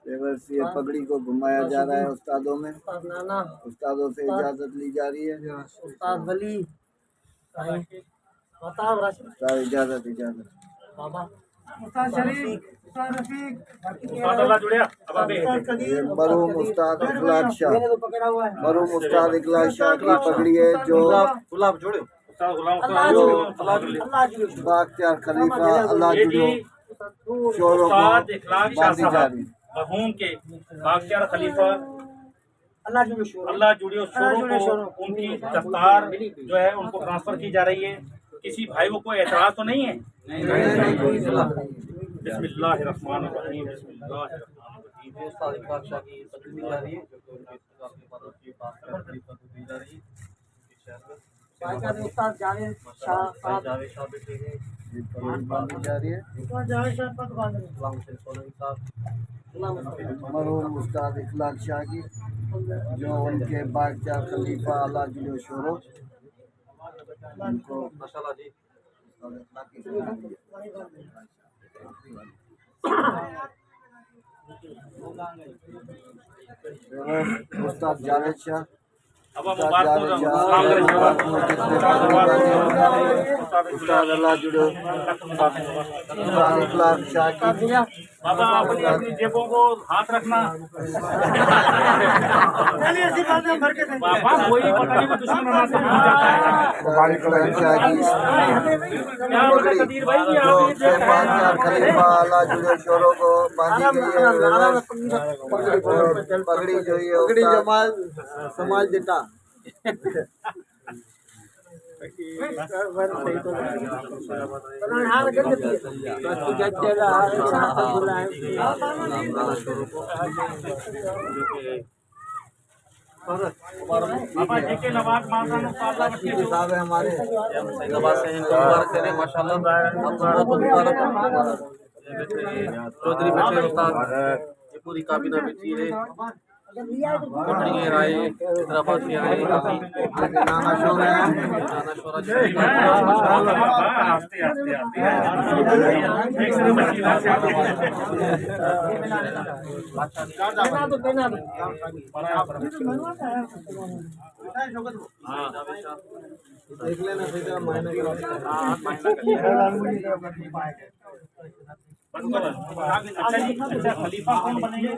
Pavers ये पगड़ी को घुमाया जा रहा है उस्तादों में, उस्तादों से इजाजत ली जा रही है। उस्ताद वली उस्ताद इजाजत बाबा उस्ताद शरीफ उस्ताद रफीक ये मरहूम उस्ताद इखलाक शाह, मरहूम उस्ताद इखलाक शाह की पगड़ी है जो बाख्तियार खलीफा अल्लाह जुड़ो शोरों को बांधी जा रही है। मरहूम के बाख्तियार खलीफा अल्लाह जुड़ियो शोरों को उनकी दफ्तार जो है उनको ट्रांसफर की जा रही है। किसी भाई को कोई एतराज तो नहीं है? बिस्मिल्लाहिर्रहमानिर्रहीम, उस्ताद जावेद शाह बांधी जा रही है। मरहूम उस्ताद इखलाक शाह की जो उनके बाख्तियार खलीफा अल्लाह जुड़ो शोरों उनको उस्ताद जावेद शाह उस्ताद अल्लाह जुड़ो उस्ताद इखलाक शाह की बाबा अपनी अपनी जेबों को हाथ रखना। बाबा कोई पता नहीं वो दुश्मन हमारे से भूल जाता है। कदीर भाई भी आप खलीफा अल्लाह जुड़ो शोरों को बांधी गई है। पगड़ी जो ये पगड़ी जमाल समाज जटा साहब है हमारे चौधरी बैठे उस्ताद, ये पूरी काबीना बैठी है। राय हैदराबाद की राय नाना शोर है देख लेना अच्छा जी, अच्छा खलीफा कौन बनेंगे?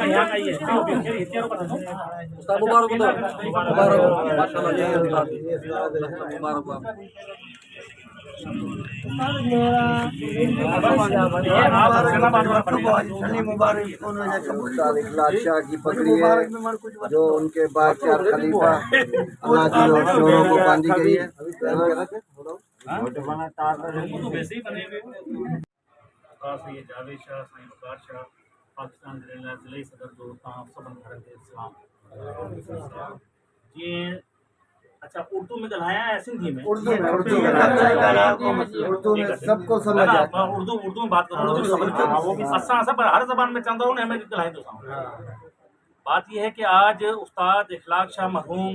यहाँ का ये उस्ताद मुबारक हो, मुबारक हो, माशाल्लाह जी, मुबारक उस्ताद इखलाक शाह की पगड़ी है जो उनके बाख्तियार खलीफा अल्लाह जुड़ो शोरों को बांधी गई है। जावेद शाह, साईं वकार शाह, पाकिस्तान ज़िले सदर जो सबन भारत इस्लाम ये अच्छा उर्दू में ॻाल्हायां या सिंधी में? उर्दू में सबको समझ आए। उर्दू में बात करूँ असां सब हर ज़बान में चवंदा आहियूं में ॻाल्हाईंदो बात यह है कि आज उस्ताद इखलाक शाह मरहूम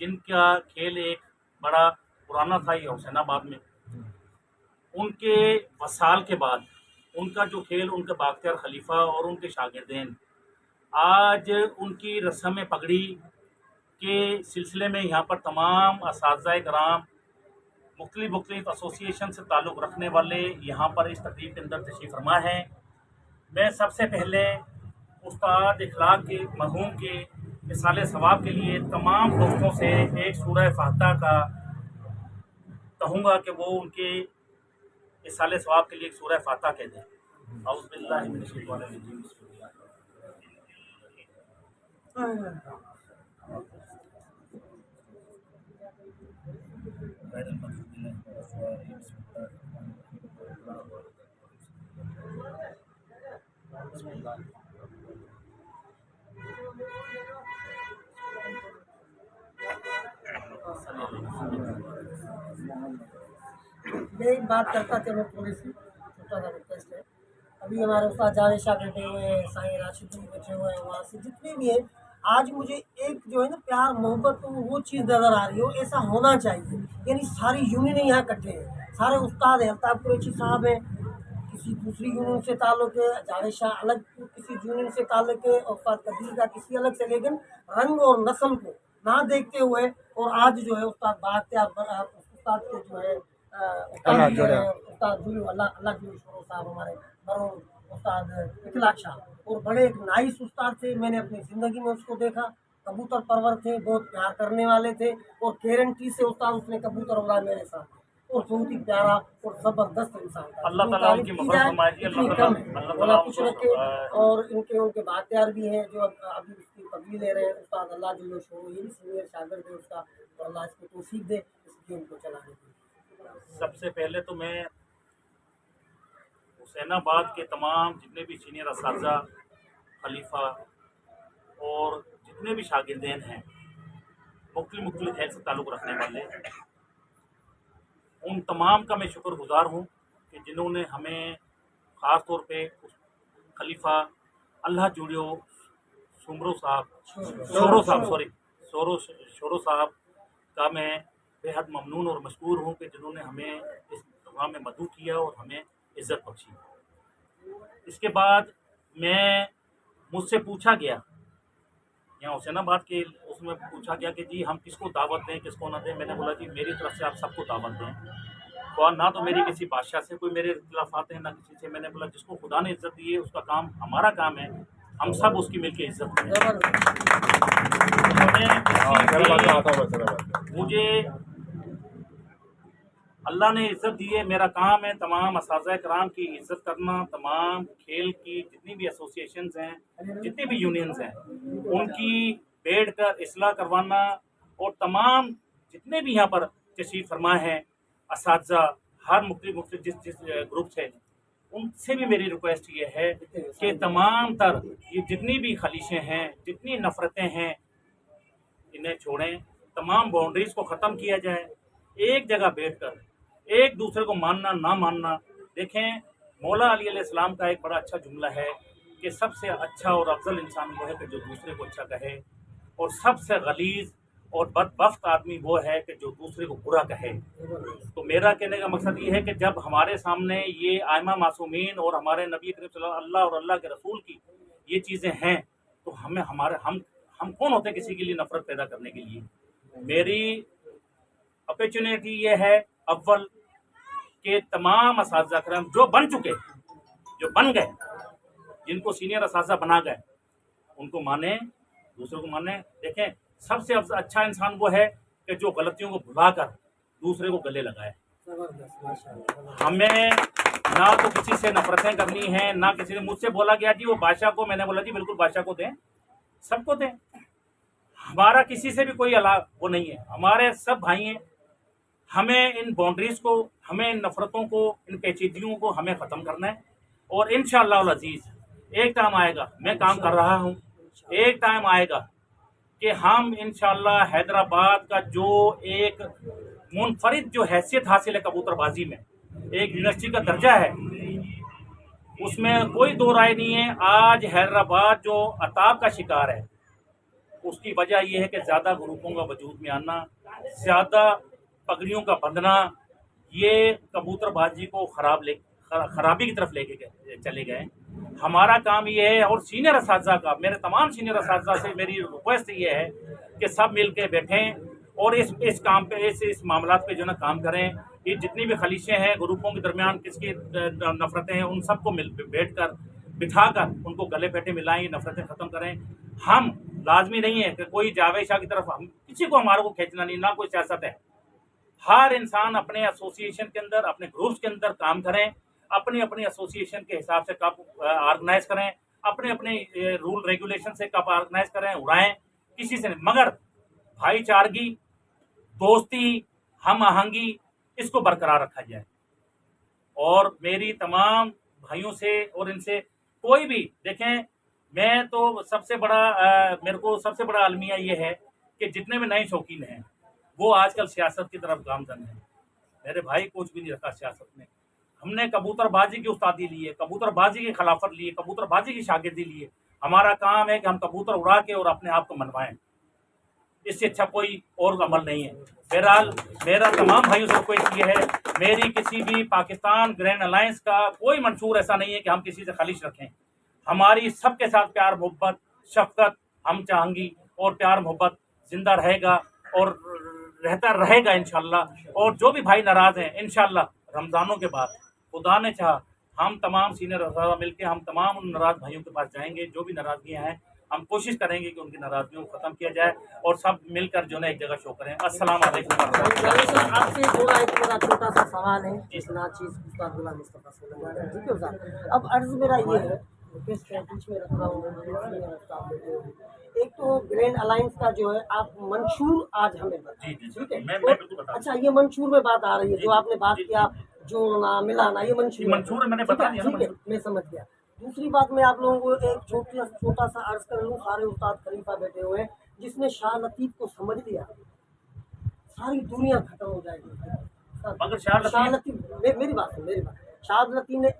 जिनका खेल एक बड़ा पुराना था ये हुसैनाबाद में, उनके वसाल के बाद उनका जो खेल उनके बाख्तियार खलीफा और उनके शागिर्दीन आज उनकी रस्म पगड़ी के सिलसिले में यहाँ पर तमाम असातिज़ा कराम मुख्तलिफ एसोसिएशन से ताल्लुक़ रखने वाले यहाँ पर इस तकरीब के अंदर तशरीफ़ फरमा हैं। मैं सबसे पहले उस्ताद इखलाक के मरहूम के इसाले सवाब के लिए तमाम दोस्तों से एक सूरह फातिहा का कहूँगा कि वो उनके इसाले सवाब के लिए एक सूरह फातिहा कह दें। औज़ु बिल्लाहि मिनश शैतानिर रजीम। मैं एक बात करता चलो थोड़ी सी छोटा सा रिक्वेस्ट है। अभी हमारे उस्ताद जावेद शाह बैठे हुए हैं, साईं राशिदुल बैठे हुए हैं, वहाँ से जितने भी हैं آج مجھے ایک جو ہے نا پیار محبت وہ چیز نظر آ رہی ہو، ایسا ہونا چاہیے. یعنی ساری یونین یہاں اکٹھے ہیں، سارے استاد ہیں. الطاف قریشی صاحب ہیں، کسی دوسری یونین سے تعلق ہے، جاوید شاہ الگ کسی یونین سے تعلق ہے، اور استاد قدیر کا کسی الگ سے، لیکن رنگ اور نسل کو نہ دیکھتے ہوئے، اور آج جو ہے استاد بااختیار استاد کے جو ہے استاد جلو اللہ جلو شروع صاحب ہمارے مرحوم استاد اخلاق شاہ، اور بڑے ایک نائس استاد تھے. میں نے اپنی زندگی میں اس کو دیکھا، کبوتر پرور تھے، بہت پیار کرنے والے تھے، اور گارنٹی سے استاد اس نے کبوتر اڑا میرے ساتھ، اور بہت ہی پیارا اور زبردست انسان تھا. اللہ تعالیٰ ان کی تعریف کی مغفرت جائے فرمائے جی، اتنی اللہ کم تعالیٰ ہے. اللہ مولا تعالیٰ خوش ان رکھے. کو اور ان کے باختیار بھی ہیں جو ابھی اس کی پدوی لے رہے ہیں، استاد اللہ جل شروع، یہ بھی سینئر شاگرد ہے اس کا، تو اللہ اس کو توفیق دے اس گیم کو چلانے کی. سب سے پہلے تو میں حسین آباد کے تمام جتنے بھی سینئر اساتذہ، خلیفہ اور جتنے بھی شاگردین ہیں، مختلف حیث سے تعلق رکھنے والے، ان تمام کا میں شکر گزار ہوں کہ جنہوں نے ہمیں خاص طور پہ خلیفہ اللہ جوڑیو شورو صاحب کا میں بے حد ممنون اور مشکور ہوں کہ جنہوں نے ہمیں اس پروگرام میں مدعو کیا اور ہمیں عزت بخشی. اس کے بعد مجھ سے پوچھا گیا یہاں حسین آباد کے اس میں پوچھا گیا کہ جی ہم کس کو دعوت دیں کس کو نہ دیں. میں نے بولا جی میری طرف سے آپ سب کو دعوت دیں، اور نہ تو میری کسی بادشاہ سے کوئی میرے اختلافات ہیں نہ کسی سے. میں نے بولا جس کو خدا نے عزت دی ہے اس کا کام ہمارا کام ہے، ہم سب اس کی مل کے عزت کریں. مجھے اللہ نے عزت دی ہے، میرا کام ہے تمام اساتذہ کرام کی عزت کرنا، تمام کھیل کی جتنی بھی ایسوسیشنز ہیں، جتنی بھی یونینز ہیں، ان کی بیٹھ کر اصلاح کروانا، اور تمام جتنے بھی یہاں پر تشریف فرما ہیں اساتذہ، ہر مختلف جس گروپ سے، ان سے بھی میری ریکویسٹ یہ ہے کہ تمام تر یہ جتنی بھی خلیشیں ہیں، جتنی نفرتیں ہیں، انہیں چھوڑیں، تمام باؤنڈریز کو ختم کیا جائے، ایک جگہ بیٹھ کر ایک دوسرے کو ماننا نہ ماننا. دیکھیں مولا علی علیہ السلام کا ایک بڑا اچھا جملہ ہے کہ سب سے اچھا اور افضل انسان وہ ہے کہ جو دوسرے کو اچھا کہے، اور سب سے غلیظ اور بدبخت آدمی وہ ہے کہ جو دوسرے کو برا کہے. تو میرا کہنے کا مقصد یہ ہے کہ جب ہمارے سامنے یہ آئمہ معصومین اور ہمارے نبی کریم صلی اللہ اور اللہ کے رسول کی یہ چیزیں ہیں، تو ہم کون ہوتے ہیں کسی کے لیے نفرت پیدا کرنے کے لیے. میری اپرچونیٹی یہ ہے اول کہ تمام اساتذہ کرام جو بن چکے، جو بن گئے، جن کو سینئر اساتذہ بنا گئے، ان کو مانیں، دوسروں کو مانیں. دیکھیں سب سے اچھا انسان وہ ہے کہ جو غلطیوں کو بھلا کر دوسرے کو گلے لگائے. ہمیں نہ تو کسی سے نفرتیں کرنی ہیں، نہ کسی نے. مجھ سے بولا گیا جی وہ بادشاہ کو، میں نے بولا جی بالکل بادشاہ کو دیں، سب کو دیں، ہمارا کسی سے بھی کوئی وہ نہیں ہے، ہمارے سب بھائی ہیں. ہمیں ان باؤنڈریز کو، ہمیں ان نفرتوں کو، ان پیچیدگیوں کو ہمیں ختم کرنا ہے. اور انشاءاللہ العزیز ایک ٹائم آئے گا، میں کام کر رہا ہوں، ایک ٹائم آئے گا کہ ہم انشاءاللہ حیدرآباد کا جو ایک منفرد جو حیثیت حاصل ہے کبوتر بازی میں، ایک یونیورسٹی کا درجہ ہے، اس میں کوئی دو رائے نہیں ہے. آج حیدرآباد جو عطاب کا شکار ہے، اس کی وجہ یہ ہے کہ زیادہ گروپوں کا وجود میں آنا، زیادہ پگڑیوں کا بندھنا، یہ کبوتر بازی کو خرابی کی طرف لے کے چلے گئے. ہمارا کام یہ ہے، اور سینئر اساتذہ کا، میرے تمام سینئر اساتذہ سے میری ریکویسٹ یہ ہے کہ سب مل کے بیٹھیں اور اس کام پہ، اس معاملات پہ جو ہے نا کام کریں. یہ جتنی بھی خلیشیں ہیں گروپوں کے درمیان، کس کی نفرتیں ہیں، ان سب کو بیٹھ کر بٹھا کر ان کو گلے پیٹے ملائیں، نفرتیں ختم کریں. ہم لازمی نہیں ہے کہ کوئی جاوید شاہ کی طرف، ہم کسی کو ہمارے کو کھینچنا نہیں، نہ کوئی سیاست ہے. ہر انسان اپنے ایسوسیشن کے اندر، اپنے گروپس کے اندر کام کریں، اپنی ایسوسیشن کے حساب سے کپ آرگنائز کریں، اپنے رول ریگولیشن سے کپ آرگنائز کریں، اڑائیں، کسی سے نہیں. مگر بھائی چارگی، دوستی، ہم آہنگی، اس کو برقرار رکھا جائے. اور میری تمام بھائیوں سے اور ان سے کوئی بھی، دیکھیں میں تو سب سے بڑا، میرے کو سب سے بڑا المیہ یہ ہے کہ جتنے بھی نئے شوقین ہیں وہ آج کل سیاست کی طرف گامزن ہیں. میرے بھائی کچھ بھی نہیں رکھا سیاست میں. ہم نے کبوتر بازی کی استادی لی ہے، کبوتر بازی کی خلافت لی ہے، کبوتر بازی کی شاگردی لی ہے. हमारा काम है कि हम कबूतर उड़ा के और अपने आप को मनवाएं, इससे अच्छा कोई और अमल नहीं है। बहरहाल मेरा तमाम भाइयों से रिक्वेस्ट ये है, मेरी किसी भी पाकिस्तान ग्रैंड अलायंस का कोई मंशूर ऐसा नहीं है कि हम किसी से खालिश रखें। हमारी सबके साथ प्यार मोहब्बत शफकत हम चाहेंगी और प्यार मोहब्बत जिंदा रहेगा और रहता रहेगा इंशाल्लाह। और जो भी भाई नाराज हैं इंशाल्लाह रमज़ानों के बाद खुदा ने चाहा हम तमाम सीनियर अफसर मिलकर हम तमाम उन नाराज भाइयों के पास जाएंगे। जो भी नाराजगियां हैं हम कोशिश करेंगे कि उनकी नाराजगियों को ख़त्म किया जाए और सब मिलकर जो है एक जगह शो करें। अस्सलाम वालेकुम। आपसे थोड़ा एक मेरा छोटा सा सवाल है, जिस नाचीज उस्ताद गुलाम मुस्तफा से लगा रहे हैं, ठीक है उस्ताद। अब अर्ज मेरा ये है, बीच में रख रहा हूँ, उस्ताद बैठे हुए। एक तो ग्रैंड अलायंस का जो है आप मंशूर आज हमें बताएं, ठीक है। मैं बिल्कुल बता। अच्छा, ये मंशूर में बात आ रही है, जो आपने बात किया जो ना मिलाना, ये मंशूर मैंने बता दिया ना, ठीक है, मैं समझ गया। दूसरी बात मैं आप लोगों को एक छोटा सा अर्ज कर लूँ, सारे उस्ताद खलीफा बैठे हुए हैं, जिसने शाह लतीफ़ को समझ लिया सारी दुनिया खत्म हो जाएगी। मगर शाह लतीफ़ मेरी बात है, मेरी बात। शाह लतीफ़ ने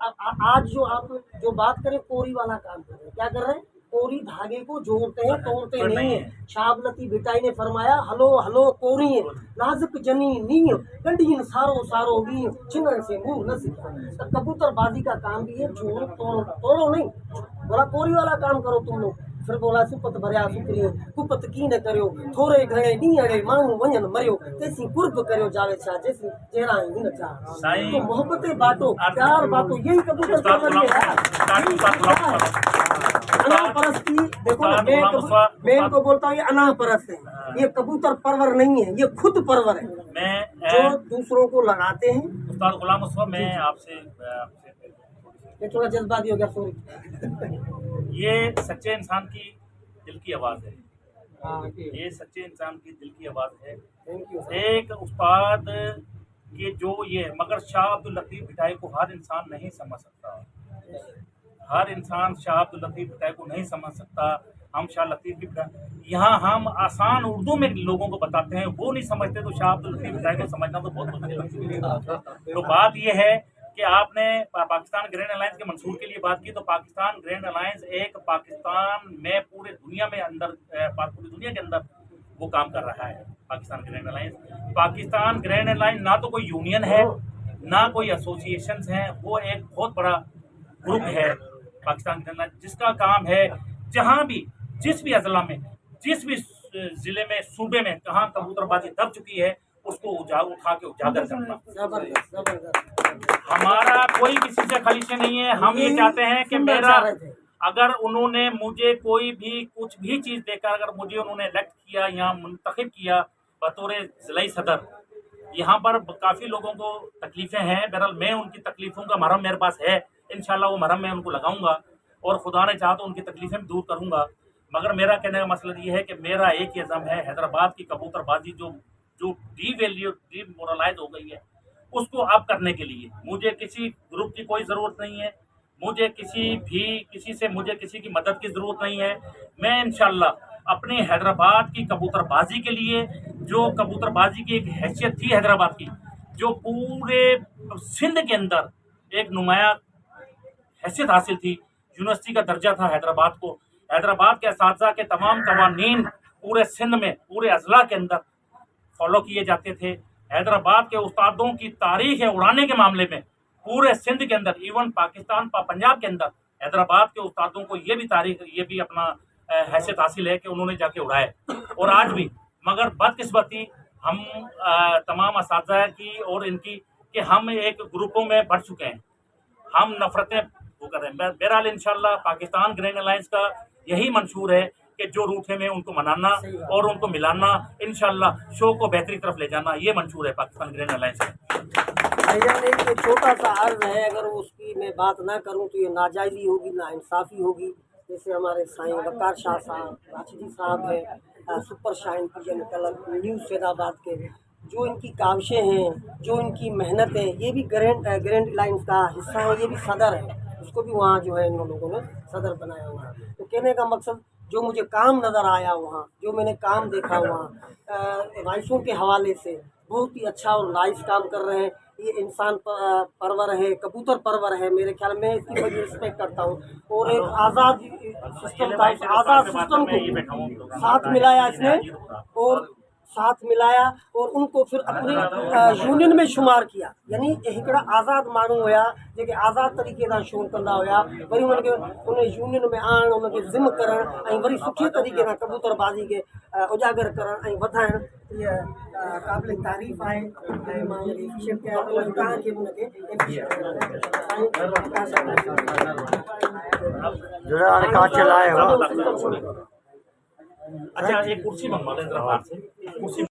आज जो आप जो बात करें कोरी वाला काम कर रहे हैं, क्या कर रहे हैं? कोरी धागे को जोड़ते हैं, तोड़ते नहीं है। शाह लतीफ़ बिटाई ने फरमाया हलो हलो कोरी नाजुक जनी नी गंडीन सारो सारो भी चिन्ह से मुंह न सीखा। तो कबूतरबाजी का काम भी है, जोड़ो तोड़ो नहीं। बोला कोरी वाला काम करो तुम लोग। फिर बोला सुपत भरिया सुकरी कुपत की न करियो थोड़े घणे नीअड़े माण्हू वञनि मरियो तेसी कुर्ब करियो जावे छा जैसी जहिड़ा ही न चाह। तो मोहब्बतें बांटो, प्यार बांटो, यही कबूतर अनाह परस्ती। देखो ना, मैं इनको बोलता हूँ ये अनाह परस्त है, ये कबूतर परवर नहीं है, ये खुद परवर है जो दूसरों को लगाते हैं। उस्ताद गुलाम मुस्तफा, मैं आपसे थोड़ा जज्बाती हो गया, सॉरी। ये सच्चे इंसान की दिल की आवाज़ है, ये सच्चे इंसान की दिल की आवाज़ है। Thank you. एक उस्ताद के जो ये, मगर शाह अब्दुल लतीफ़ भिटाई को हर इंसान नहीं समझ सकता, हर इंसान शाह अब्दुल लतीफ़ भिटाई को नहीं समझ सकता। हम शाह लतीफ़ की यहाँ हम आसान उर्दू में लोगों को बताते हैं, वो नहीं समझते, तो शाह अब्दुल लतीफ़ भिटाई को समझना तो बहुत मुश्किल है। तो बात ये है कि आपने पाकिस्तान ग्रैंड अलायंस के मंसूर के लिए बात की, तो पाकिस्तान ग्रैंड अलायंस एक पाकिस्तान में पूरे दुनिया में अंदर पूरी दुनिया के अंदर वो काम कर रहा है। पाकिस्तान ग्रैंड अलायंस ना तो कोई यूनियन है ना कोई एसोसिएशंस हैं, वो एक बहुत बड़ा ग्रुप है पाकिस्तान ग्रैंड अलायंस, जिसका काम है जहाँ भी जिस भी अजला में जिस भी ज़िले में सूबे में कहाँ कबूतरबाजी दब चुकी है उसको उठा के उजागर करना। हमारा कोई किसी से खलीशे नहीं है। हम ये चाहते हैं कि मेरा अगर उन्होंने मुझे कोई भी कुछ भी चीज़ देकर अगर मुझे उन्होंने इलेक्ट किया या मुंतखब किया बतौर ज़िलाई सदर, यहाँ पर काफ़ी लोगों को तकलीफ़ें हैं। बहरहाल मैं उनकी तकलीफ़ों का मरहम मेरे पास है, इंशाल्लाह वो मरहम मैं उनको लगाऊंगा और खुदा ने चाहा तो उनकी तकलीफ़ें भी दूर करूँगा। मगर मेरा कहने का मसला ये है कि मेरा एक ही अज़म है, हैदराबाद की कबूतरबाजी जो डीमोरलाइज हो गई है उसको अब करने के लिए मुझे किसी ग्रुप की कोई ज़रूरत नहीं है, मुझे किसी से मुझे किसी की मदद की ज़रूरत नहीं है। मैं इंशाल्लाह अपने हैदराबाद की कबूतरबाजी के लिए, जो कबूतरबाजी की एक हैसियत थी हैदराबाद की, जो पूरे सिंध के अंदर एक नुमाया हैसियत हासिल थी, यूनिवर्सिटी का दर्जा था हैदराबाद को, हैदराबाद के असातिज़ा के तमाम कवानीन पूरे सिंध में पूरे अजला के अंदर फॉलो किए जाते थे। हैदराबाद के उस्तादों की तारीख है उड़ाने के मामले में पूरे सिंध के अंदर, इवन पाकिस्तान पंजाब के अंदर हैदराबाद के उस्तादों को ये भी अपना हैसियत हासिल है कि उन्होंने जाके उड़ाए और आज भी। मगर बदकिस्मती हम तमाम असातिज़ा की और इनकी कि हम एक ग्रुपों में बढ़ चुके हैं, हम नफरतें वो कर रहे हैं। बहरहाल इंशाल्लाह पाकिस्तान ग्रैंड अलायंस का यही मंशूर है कि जो रूठे में उनको मनाना और उनको मिलाना, इंशाल्लाह शो को बेहतरी तरफ ले जाना, ये मंशूर है पाकिस्तान ग्रैंड अलायंस का। भाईजान एक छोटा सा अर्ज है, अगर उसकी मैं बात ना करूं तो ये नाजायज़ी होगी, नाइंसाफ़ी होगी। जैसे हमारे साईं वकार शाह साहब राशिदी साहब हैं, super shine pigeon club news Faidabad के, जो इनकी काविशें हैं, जो इनकी मेहनत है, ये भी ग्रैंड अलायंस का हिस्सा है, ये भी सदर है, उसको भी वहाँ जो है इन लोगों ने सदर बनाया हुआ है। तो कहने का मकसद जो मुझे काम नज़र आया वहाँ, जो मैंने काम देखा वहाँ वाइसों के हवाले से बहुत ही अच्छा और नाइस काम कर रहे हैं। ये इंसान परवर है, कबूतर परवर है, मेरे ख्याल में इसकी बड़ी रिस्पेक्ट करता हूँ। और एक आज़ाद सिस्टम था, उस आज़ाद सिस्टम को साथ मिलाया इसने और उनको फिर अपनी यूनियन में शुमार किया। यानी हिकिड़ा आज़ाद माण्हू हुया जेके आज़ाद तरीक़े सां शोर कंदा हुया, वरी उन यूनियन में आणणु, उनखे ज़िम करणु ऐं वरी सुठे तरीक़े सां कबूतरबाज़ी खे उजागर करणु ऐं वधाइणु, इहा क़ाबिल तारीफ़ आहे ऐं मां उनखे एप्रिशिएट कयां थो ऐं तव्हांखे बि उनखे एप्रिशिएट जो हाणे कांच लाए हो। अच्छा, एक कुर्सी मंगवा लें जरा बाहर से, कुर्सी